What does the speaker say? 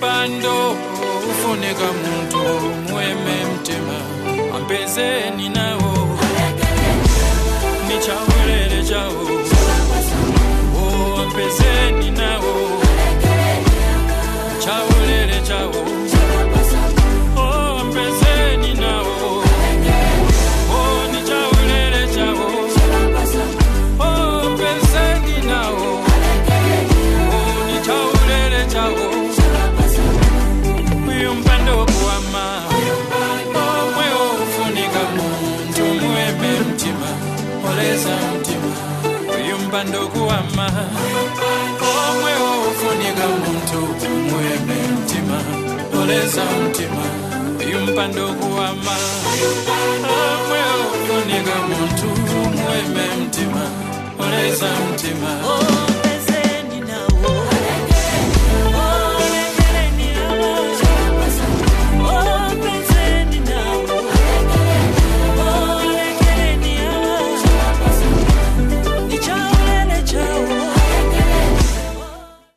mpando ufuneka muntu mweme mtima ampezeni nawo ni chawelele chawo ampezeni nawo chawelele chawo ampezeni nawo ni chawelele chawo ampezeni nawo ni chawelele chawo mpando kuama omwe ufunika muntu mweme mtima oleza mtima mpando kuama omwe ufunika muntu mweme mtima oleza mtima mpando kuama omwe ufunika muntu mweme mtima oleza mtima